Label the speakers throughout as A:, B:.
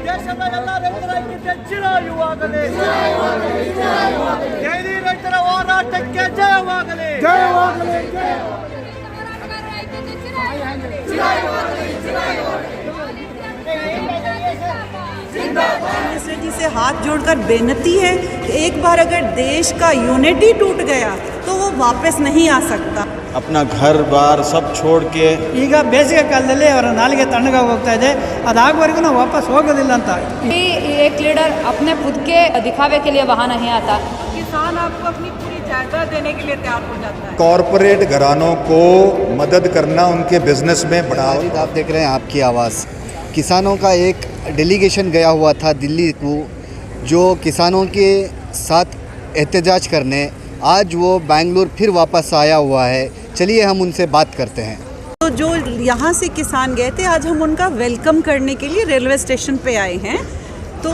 A: ದೇಶದ ಎಲ್ಲ ರೈತರ ಐಕ್ಯತೆ ಚಿರಯುವಾಗಲಿ. ಡೈರಿ ರೈತರ ಹೋರಾಟಕ್ಕೆ ಜಯವಾಗಲಿ.
B: मिश्रा जी से हाथ जोड़कर बेनती है कि एक बार अगर देश का यूनिटी टूट गया तो वो वापस नहीं आ सकता.
C: अपना घर बार सब छोड़ के
D: ಈಗ ಬೇಸಿಗೆ ಕಾಲದಲ್ಲಿ ಅವರ ನಾಲಿಗೆ ತಣ್ಣಗಾಗಿ ಹೋಗ್ತಾ ಇದೆ, ಅದಾಗವರೆಗೂ ನಾವು ವಾಪಸ್ ಹೋಗೋದಿಲ್ಲ ಅಂತ.
E: एक लीडर अपने खुद के दिखावे के लिए वहाँ नहीं आता.
B: किसान आपको अपनी पूरी जायदाद देने के लिए तैयार हो जाता है.
F: कॉरपोरेट घरानों को मदद करना, उनके बिजनेस में बढ़ावा.
G: आप देख रहे हैं आपकी आवाज़. किसानों का एक डेलीगेशन गया हुआ था दिल्ली को, जो किसानों के साथ एहतजाज करने. आज वो बेंगलुरु फिर वापस आया हुआ है. चलिए हम उनसे बात करते हैं.
B: तो जो यहाँ से किसान गए थे, आज हम उनका वेलकम करने के लिए रेलवे स्टेशन पे आए हैं. तो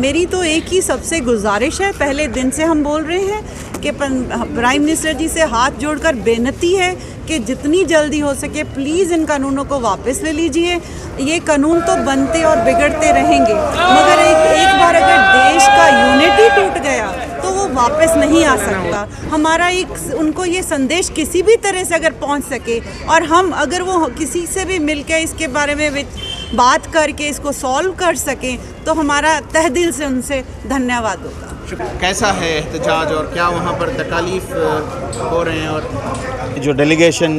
B: मेरी तो एक ही सबसे गुजारिश है, पहले दिन से हम बोल रहे हैं कि प्राइम मिनिस्टर जी से हाथ जोड़कर बेनती है कि जितनी जल्दी हो सके प्लीज़ इन कानूनों को वापस ले लीजिए. ये कानून तो बनते और बिगड़ते रहेंगे, मगर एक बार अगर देश का यूनिटी टूट गया तो वो वापस नहीं आ सकता. हमारा उनको ये संदेश किसी भी तरह से अगर पहुंच सके, और हम अगर वो किसी से भी मिलकर इसके बारे में बात करके इसको सॉल्व कर सकें तो हमारा तहे दिल से उनसे धन्यवाद होगा.
H: कैसा है एहतजाज और क्या वहाँ पर तकालीफ हो रहे हैं? और
C: जो डेलीगेशन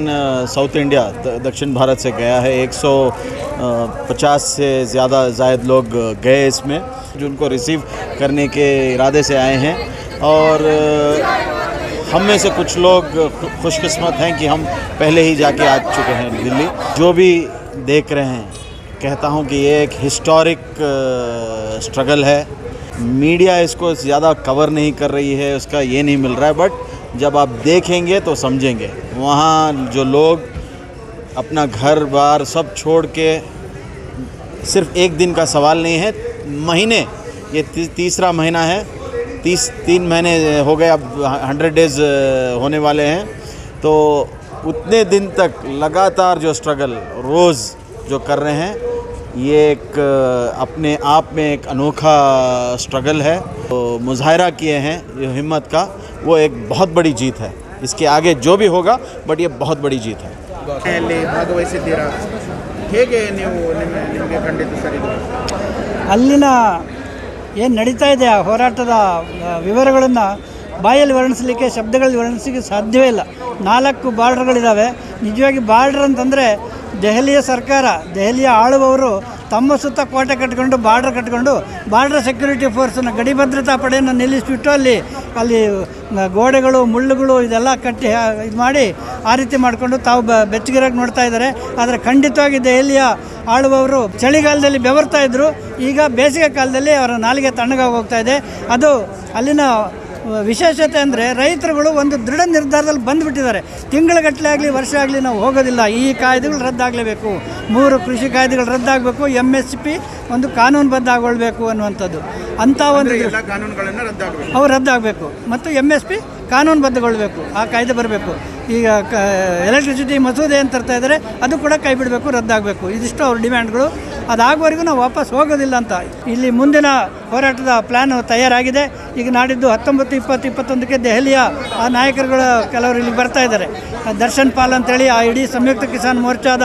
C: साउथ इंडिया दक्षिण भारत से गया है, 150 से ज़्यादा जायद लोग गए इसमें, जो उनको रिसीव करने के इरादे से आए हैं. और हम में से कुछ लोग खुशकिस्मत हैं कि हम पहले ही जाके आ चुके हैं दिल्ली. जो भी देख रहे हैं, कहता हूँ कि ये एक हिस्टोरिक स्ट्रगल है. मीडिया इसको ज़्यादा कवर नहीं कर रही है, उसका ये नहीं मिल रहा है, बट जब आप देखेंगे तो समझेंगे. वहाँ जो लोग अपना घर बार सब छोड़ के, सिर्फ एक दिन का सवाल नहीं है, महीने, ये तीसरा महीना है, 3 महीने हो गए, अब 100 डेज़ होने वाले हैं. तो उतने दिन तक लगातार जो स्ट्रगल रोज़ जो कर रहे हैं, ये एक अपने आप में एक अनोखा स्ट्रगल है. तो मुजाहरा किए हैं जो हिम्मत का, वो एक बहुत बड़ी जीत है. इसके आगे जो भी होगा, बट ये बहुत बड़ी जीत है.
H: ಭಾಗವಹಿಸಿದ್ದೀರಾ, ಹೇಗೆ ನೀವು ನಿಮಗೆ ಖಂಡಿತ ಸರಿ?
D: ಅಲ್ಲಿನ ಏನು ನಡೀತಾ ಇದೆ ಆ ಹೋರಾಟದ ವಿವರಗಳನ್ನು ಬಾಯಲ್ಲಿ ವರ್ಣಿಸಲಿಕ್ಕೆ, ಶಬ್ದಗಳಲ್ಲಿ ವರ್ಣಿಸಲಿಕ್ಕೆ ಸಾಧ್ಯವೇ ಇಲ್ಲ. 4 ಬಾರ್ಡರ್ಗಳಿದ್ದಾವೆ. ನಿಜವಾಗಿ ಬಾರ್ಡರ್ ಅಂತಂದರೆ ದೆಹಲಿಯ ಸರ್ಕಾರ, ದೆಹಲಿಯ ಆಳುವವರು ತಮ್ಮ ಸುತ್ತ ಕೋಟೆ ಕಟ್ಕೊಂಡು, ಬಾರ್ಡರ್ ಕಟ್ಕೊಂಡು, ಬಾರ್ಡರ್ ಸೆಕ್ಯೂರಿಟಿ ಫೋರ್ಸನ್ನು, ಗಡಿ ಭದ್ರತಾ ಪಡೆಯನ್ನು ನಿಲ್ಲಿಸಿಬಿಟ್ಟು ಅಲ್ಲಿ ಗೋಡೆಗಳು, ಮುಳ್ಳುಗಳು ಇದೆಲ್ಲ ಕಟ್ಟಿ ಇದು ಮಾಡಿ ಆ ರೀತಿ ಮಾಡಿಕೊಂಡು ತಾವು ಬೆಚ್ಚಗಿರಾಗಿ ನೋಡ್ತಾ ಇದ್ದಾರೆ. ಆದರೆ ಖಂಡಿತವಾಗಿ ದೆಹಲಿಯ ಆಳುವವರು ಚಳಿಗಾಲದಲ್ಲಿ ಬೆವರ್ತಾ ಇದ್ದರು, ಈಗ ಬೇಸಿಗೆ ಕಾಲದಲ್ಲಿ ಅವರ ನಾಲಿಗೆ ತಣ್ಣಗಾಗಿ ಹೋಗ್ತಾ ಇದೆ. ಅದು ಅಲ್ಲಿನ ವಿಶೇಷತೆ ಅಂದರೆ ರೈತರುಗಳು ಒಂದು ದೃಢ ನಿರ್ಧಾರದಲ್ಲಿ ಬಂದುಬಿಟ್ಟಿದ್ದಾರೆ. ತಿಂಗಳಗಟ್ಟಲೆ ಆಗಲಿ, ವರ್ಷ ಆಗಲಿ ನಾವು ಹೋಗೋದಿಲ್ಲ, ಈ ಕಾಯ್ದೆಗಳು ರದ್ದಾಗಲೇಬೇಕು, 3 ಕೃಷಿ ಕಾಯ್ದೆಗಳು ರದ್ದಾಗಬೇಕು, MSP ಒಂದು ಕಾನೂನುಬದ್ಧ ಆಗೊಳ್ಬೇಕು ಅನ್ನುವಂಥದ್ದು. ಅಂಥ ಒಂದು ಅವು ರದ್ದಾಗಬೇಕು ಮತ್ತು MSP ಕಾನೂನುಬದ್ಧಗೊಳ್ಳಬೇಕು, ಆ ಕಾಯ್ದೆ ಬರಬೇಕು. ಈಗ ಎಲೆಕ್ಟ್ರಿಸಿಟಿ ಮಸೂದೆ ಅಂತ ತರ್ತಾ ಇದ್ದಾರೆ, ಅದು ಕೂಡ ಕೈ ಬಿಡಬೇಕು, ರದ್ದಾಗಬೇಕು. ಇದಿಷ್ಟು ಅವ್ರ ಡಿಮ್ಯಾಂಡ್ಗಳು. ಅದಾಗುವವರೆಗೂ ನಾವು ವಾಪಸ್ ಹೋಗೋದಿಲ್ಲ ಅಂತ ಇಲ್ಲಿ ಮುಂದಿನ ಹೋರಾಟದ ಪ್ಲ್ಯಾನ್ ತಯಾರಾಗಿದೆ. ಈಗ ನಾಡಿದ್ದು 19, 20, 21ಕ್ಕೆ ದೆಹಲಿಯ ಆ ನಾಯಕರುಗಳು ಕೆಲವರು ಇಲ್ಲಿ ಬರ್ತಾ ಇದ್ದಾರೆ. ದರ್ಶನ್ ಪಾಲ್ ಅಂತೇಳಿ ಆ ಇಡೀ ಸಂಯುಕ್ತ ಕಿಸಾನ್ ಮೋರ್ಚಾದ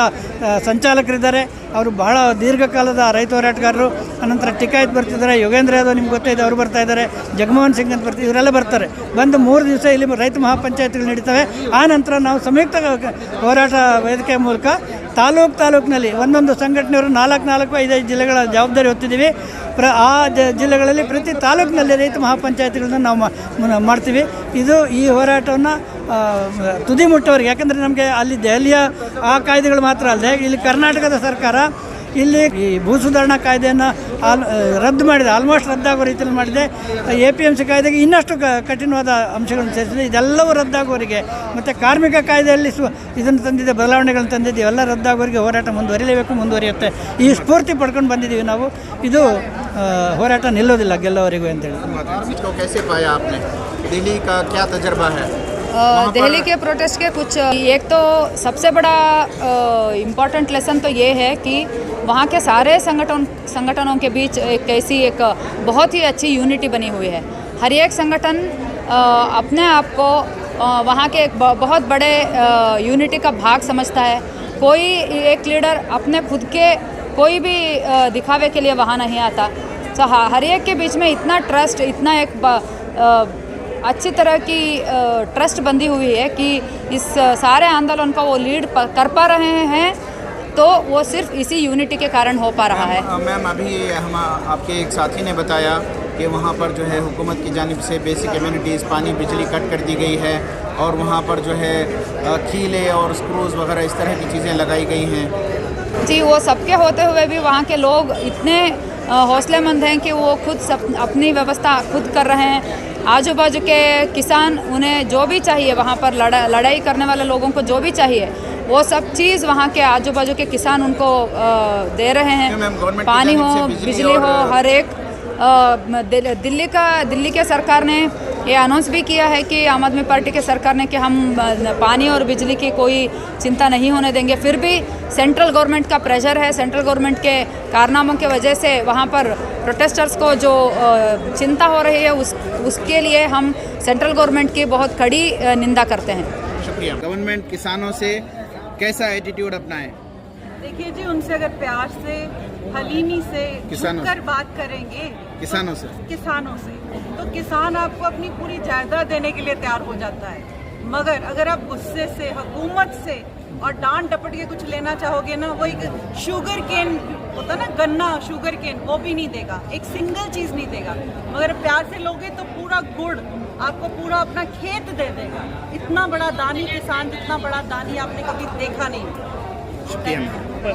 D: ಸಂಚಾಲಕರಿದ್ದಾರೆ. ಅವರು ಬಹಳ ದೀರ್ಘಕಾಲದ ರೈತ ಹೋರಾಟಗಾರರು. ಅನಂತರ ಟಿಕಾಯತ್ ಬರ್ತಿದ್ದಾರೆ, ಯೋಗೇಂದ್ರ ಯಾದವ್ ನಿಮ್ಗೆ ಗೊತ್ತಿದೆ, ಅವರು ಬರ್ತಾ ಇದ್ದಾರೆ, ಜಗಮೋಹನ್ ಸಿಂಗ್ ಅಂತ ಬರ್ತಿದ್ದಾರೆ, ಇವರೆಲ್ಲ ಬರ್ತಾರೆ. ಬಂದು 3 ದಿವಸ ಇಲ್ಲಿ ರೈತ ಮಹಾಪಂಚಾಯತ್ಗಳು ನಡೀತವೆ. ಆ ನಂತರ ನಾವು ಸಂಯುಕ್ತ ಹೋರಾಟ ವೇದಿಕೆ ಮೂಲಕ ತಾಲೂಕಿನಲ್ಲಿ ಒಂದೊಂದು ಸಂಘಟನೆಯವರು 4-5 ಜಿಲ್ಲೆಗಳ ಜವಾಬ್ದಾರಿ ಹೊತ್ತಿದ್ದೀವಿ. ಆ ಜಿಲ್ಲೆಗಳಲ್ಲಿ ಪ್ರತಿ ತಾಲೂಕಿನಲ್ಲಿ ರೈತ ಮಹಾಪಂಚಾಯತ್ಗಳನ್ನು ನಾವು ಮಾಡ್ತೀವಿ. ಈ ಹೋರಾಟವನ್ನು ತುದಿ ಮುಟ್ಟೋರಿಗೆ, ಯಾಕಂದರೆ ನಮಗೆ ಅಲ್ಲಿ ದೆಹಲಿಯ ಆ ಕಾಯ್ದೆಗಳು ಮಾತ್ರ ಅಲ್ಲದೆ ಇಲ್ಲಿ ಕರ್ನಾಟಕದ ಸರ್ಕಾರ ಇಲ್ಲಿ ಈ ಭೂ ಸುಧಾರಣಾ ಕಾಯ್ದೆಯನ್ನು ರದ್ದು ಮಾಡಿದೆ, ಆಲ್ಮೋಸ್ಟ್ ರದ್ದಾಗುವ ರೀತಿಯಲ್ಲಿ ಮಾಡಿದೆ. APMC ಕಾಯ್ದೆಗೆ ಇನ್ನಷ್ಟು ಕಠಿಣವಾದ ಅಂಶಗಳನ್ನು ಸೇರಿಸಿದೆ. ಇದೆಲ್ಲವೂ ರದ್ದಾಗುವವರಿಗೆ, ಮತ್ತು ಕಾರ್ಮಿಕ ಕಾಯ್ದೆಯಲ್ಲಿ ಇದನ್ನು ತಂದಿದೆ, ಬದಲಾವಣೆಗಳನ್ನು ತಂದಿದ್ದೀವಿ, ಎಲ್ಲ ರದ್ದಾಗುವವರಿಗೆ ಹೋರಾಟ ಮುಂದುವರಿಯುತ್ತೆ. ಈ ಸ್ಫೂರ್ತಿ ಪಡ್ಕೊಂಡು ಬಂದಿದ್ದೀವಿ ನಾವು. ಇದು ಹೋರಾಟ ನಿಲ್ಲೋದಿಲ್ಲ ಗೆಲ್ಲೋವರೆಗೂ ಅಂತೇಳಿ.
E: दिल्ली के प्रोटेस्ट के कुछ, एक तो सबसे बड़ा इम्पॉर्टेंट लेसन तो ये है कि वहाँ के सारे संगठनों के बीच एक बहुत ही अच्छी यूनिटी बनी हुई है। हर एक संगठन अपने आप को वहाँ के एक बहुत बड़े यूनिटी का भाग समझता है। कोई एक लीडर अपने खुद के कोई भी दिखावे के लिए वहाँ नहीं आता। तो हर एक के बीच में इतना ट्रस्ट, इतना एक अच्छी तरह की ट्रस्ट बंधी हुई है कि इस सारे आंदोलन का वो लीड कर पा रहे हैं, तो वो सिर्फ इसी यूनिटी के कारण हो पा रहा है।
H: मैम, अभी हम आपके एक साथी ने बताया कि वहाँ पर जो है हुकूमत की जानिब से बेसिक एमिनिटीज़, पानी, बिजली कट कर दी गई है और वहाँ पर जो है कीले और स्क्रूज वगैरह इस तरह की चीज़ें लगाई गई हैं।
E: जी, वो सबके होते हुए भी वहाँ के लोग इतने हौसलेमंद हैं कि वो खुद अपनी व्यवस्था खुद कर रहे हैं। आजू बाजू के किसान, उन्हें जो भी चाहिए वहाँ पर लड़ाई करने वाले लोगों को जो भी चाहिए वो सब चीज़ वहाँ के आजू बाजू के किसान उनको दे रहे हैं। पानी हो, बिजली हो, हर एक दिल्ली के सरकार ने ये अनाउंस भी किया है कि आम आदमी पार्टी के सरकार ने कि हम पानी और बिजली की कोई चिंता नहीं होने देंगे। फिर भी सेंट्रल गवर्नमेंट का प्रेशर है, सेंट्रल गवर्नमेंट के कारनामों की वजह से वहाँ पर प्रोटेस्टर्स को जो चिंता हो रही है उसके लिए हम सेंट्रल गवर्नमेंट की बहुत कड़ी निंदा करते हैं।
H: शुक्रिया। गवर्नमेंट किसानों से कैसा एटीट्यूड अपनाए?
B: देखिए जी, उनसे अगर प्यार से, हलीमी से,
H: झुककर
B: बात करेंगे
H: किसानों से
B: तो किसान आपको अपनी पूरी जायदाद देने के लिए तैयार हो जाता है। मगर अगर आप गुस्से से, हुकूमत से और डांट डपट के कुछ लेना चाहोगे ना, वो एक शुगर केन होता ना, गन्ना शुगर केन, वो भी नहीं देगा, एक सिंगल चीज़ नहीं देगा। मगर प्यार से लोगे तो पूरा गुड़, आपको पूरा अपना खेत दे देगा। इतना बड़ा दानी किसान, जितना बड़ा दानी आपने कभी देखा नहीं।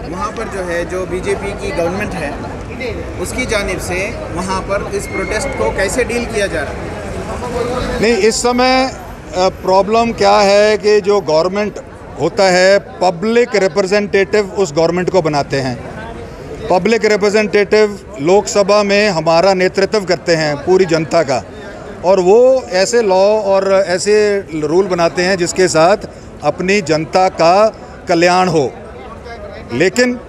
H: वहाँ पर जो है, जो बीजेपी की गवर्नमेंट है उसकी जानिब से वहाँ पर इस प्रोटेस्ट को कैसे डील किया जा रहा है?
F: नहीं, इस समय प्रॉब्लम क्या है कि जो गवर्नमेंट होता है, पब्लिक रिप्रेजेंटेटिव उस गवर्नमेंट को बनाते हैं। पब्लिक रिप्रेजेंटेटिव लोकसभा में हमारा नेतृत्व करते हैं पूरी जनता का, और वो ऐसे लॉ और ऐसे रूल बनाते हैं जिसके साथ अपनी जनता का कल्याण हो। लेकिन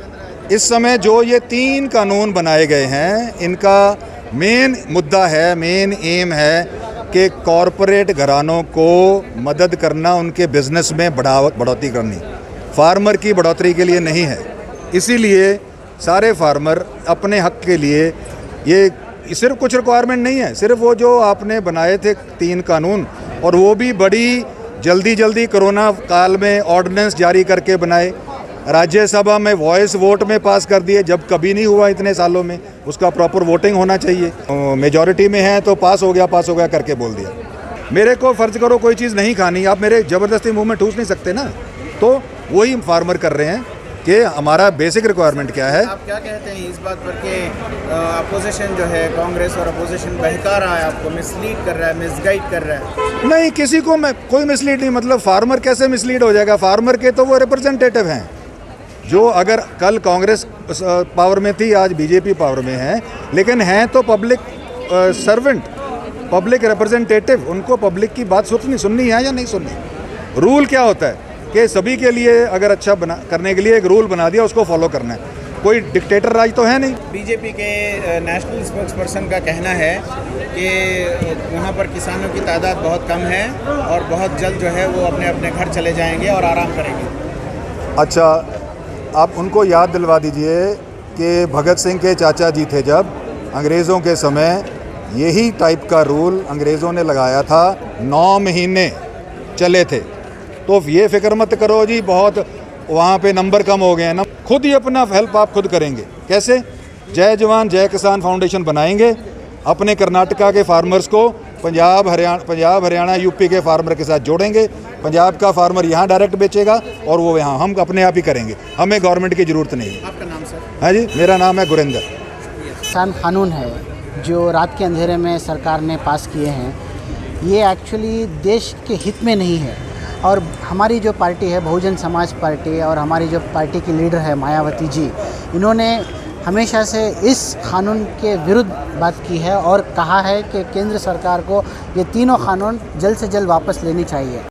F: इस समय जो ये 3 कानून बनाए गए हैं, इनका मेन मुद्दा है, मेन एम है कि कॉरपोरेट घरानों को मदद करना, उनके बिजनेस में बढ़ोतरी करनी, फार्मर की बढ़ोतरी के लिए नहीं है। इसीलिए सारे फार्मर अपने हक के लिए, ये सिर्फ कुछ रिक्वायरमेंट नहीं है, सिर्फ वो जो आपने बनाए थे 3 कानून, और वो भी बड़ी जल्दी कोरोना काल में ऑर्डिनेंस जारी करके बनाए, राज्यसभा में वॉइस वोट में पास कर दिए, जब कभी नहीं हुआ इतने सालों में। उसका प्रॉपर वोटिंग होना चाहिए, मेजॉरिटी में है तो पास हो गया करके बोल दिया। मेरे को फ़र्ज करो कोई चीज़ नहीं खानी, आप मेरे ज़बरदस्ती मुंह में ठूस नहीं सकते ना। तो वही फार्मर कर रहे हैं कि हमारा बेसिक रिक्वायरमेंट क्या है।
H: आप क्या कहते हैं इस बात पर कि अपोजिशन जो है, कांग्रेस और अपोजिशन बहका रहा है, आपको मिसलीड कर रहा है, मिसगाइड कर रहा है?
F: नहीं, किसी को कोई मिसलीड नहीं। मतलब फार्मर कैसे मिसलीड हो जाएगा? फार्मर के तो वो रिप्रेजेंटेटिव हैं, जो अगर कल कांग्रेस पावर में थी, आज बीजेपी पावर में है, लेकिन हैं तो पब्लिक सर्वेंट, पब्लिक रिप्रेजेंटेटिव। उनको पब्लिक की बात सुननी है या नहीं सुननी। रूल क्या होता है कि सभी के लिए अगर अच्छा करने के लिए एक रूल बना दिया, उसको फॉलो करना है। कोई डिक्टेटर राज तो है नहीं।
H: बीजेपी के नेशनल स्पोक्स पर्सन का कहना है कि वहाँ पर किसानों की तादाद बहुत कम है और बहुत जल्द जो है वो अपने अपने घर चले जाएंगे और आराम करेंगे।
F: अच्छा, आप उनको याद दिलवा दीजिए कि भगत सिंह के चाचा जी थे, जब अंग्रेज़ों के समय यही टाइप का रूल अंग्रेज़ों ने लगाया था, 9 महीने चले थे। तो ये फिक्र मत करो जी, बहुत वहाँ पे नंबर कम हो गए हैं ना। खुद ही अपना हेल्प आप खुद करेंगे। कैसे? जय जवान जय किसान फाउंडेशन बनाएंगे, अपने कर्नाटका के फार्मर्स को पंजाब हरियाणा यूपी के फार्मर के साथ जोड़ेंगे। पंजाब का फार्मर यहाँ डायरेक्ट बेचेगा और वो यहाँ हम अपने आप ही करेंगे, हमें गवर्नमेंट की ज़रूरत नहीं है।
H: आपका नाम सर?
F: हाँ जी, मेरा नाम है गुरिंदर।
I: किसान कानून है जो रात के अंधेरे में सरकार ने पास किए हैं, ये एक्चुअली देश के हित में नहीं है। और हमारी जो पार्टी है, बहुजन समाज पार्टी, और हमारी जो पार्टी की लीडर है मायावती जी, इन्होंने हमेशा से इस कानून के विरुद्ध बात की है और कहा है कि केंद्र सरकार को ये तीनों कानून जल्द से जल्द वापस लेनी चाहिए।